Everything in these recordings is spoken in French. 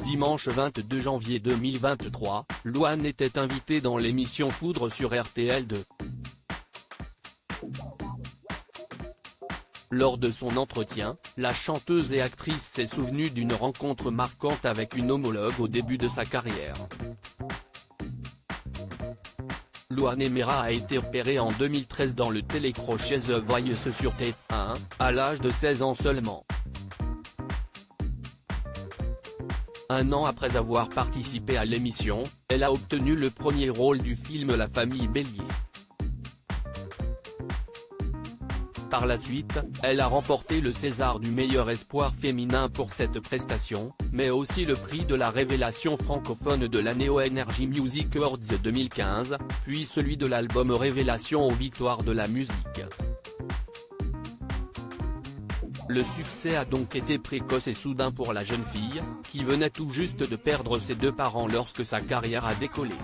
Dimanche 22 janvier 2023, Louane était invitée dans l'émission Foudre sur RTL2. Lors de son entretien, la chanteuse et actrice s'est souvenue d'une rencontre marquante avec une homologue au début de sa carrière. Louane Aimera a été opérée en 2013 dans le télécrochet The Voice sur TF1, à l'âge de 16 ans seulement. Un an après avoir participé à l'émission, elle a obtenu le premier rôle du film La famille Bélier. Par la suite, elle a remporté le César du meilleur espoir féminin pour cette prestation, mais aussi le prix de la révélation francophone de l'année aux Energy Music Awards 2015, puis celui de l'album Révélation aux Victoires de la musique. Le succès a donc été précoce et soudain pour la jeune fille, qui venait tout juste de perdre ses deux parents lorsque sa carrière a décollé.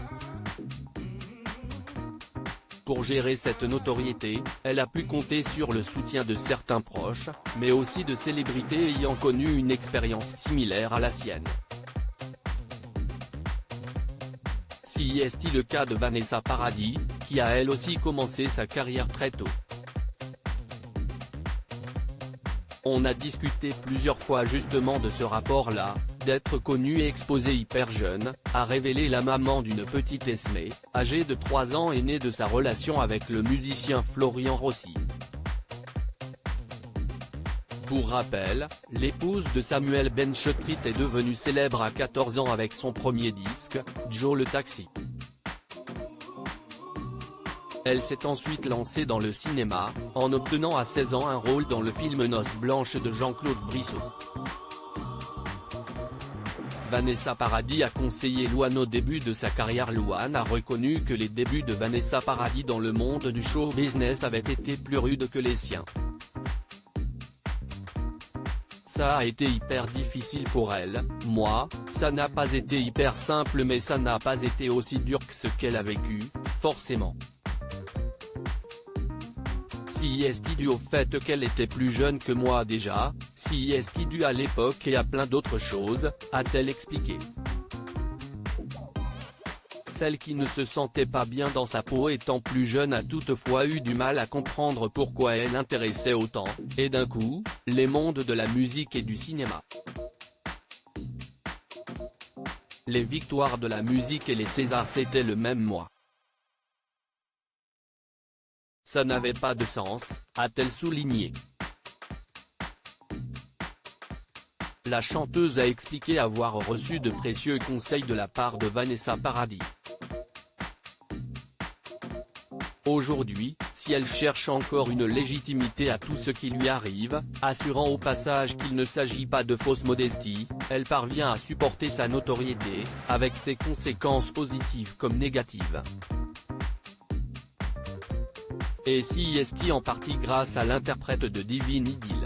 Pour gérer cette notoriété, elle a pu compter sur le soutien de certains proches, mais aussi de célébrités ayant connu une expérience similaire à la sienne. Si est-il le cas de Vanessa Paradis, qui a elle aussi commencé sa carrière très tôt. On a discuté plusieurs fois justement de ce rapport-là, d'être connue et exposée hyper jeune, a révélé la maman d'une petite Esmée, âgée de 3 ans et née de sa relation avec le musicien Florian Rossi. Pour rappel, l'épouse de Samuel Benchetrit est devenue célèbre à 14 ans avec son premier disque, Joe le Taxi. Elle s'est ensuite lancée dans le cinéma, en obtenant à 16 ans un rôle dans le film Noces blanches de Jean-Claude Brissot. Vanessa Paradis a conseillé Louane au début de sa carrière. Louane a reconnu que les débuts de Vanessa Paradis dans le monde du show business avaient été plus rudes que les siens. Ça a été hyper difficile pour elle, moi, ça n'a pas été hyper simple mais ça n'a pas été aussi dur que ce qu'elle a vécu, forcément. Si est-il dû au fait qu'elle était plus jeune que moi déjà, si est-il dû à l'époque et à plein d'autres choses, a-t-elle expliqué. Celle qui ne se sentait pas bien dans sa peau étant plus jeune a toutefois eu du mal à comprendre pourquoi elle intéressait autant, et d'un coup, les mondes de la musique et du cinéma. Les victoires de la musique et les Césars c'était le même mois. Ça n'avait pas de sens, a-t-elle souligné. La chanteuse a expliqué avoir reçu de précieux conseils de la part de Vanessa Paradis. Aujourd'hui, si elle cherche encore une légitimité à tout ce qui lui arrive, assurant au passage qu'il ne s'agit pas de fausse modestie, elle parvient à supporter sa notoriété, avec ses conséquences positives comme négatives. Et si est en partie grâce à l'interprète de Divine Idyll.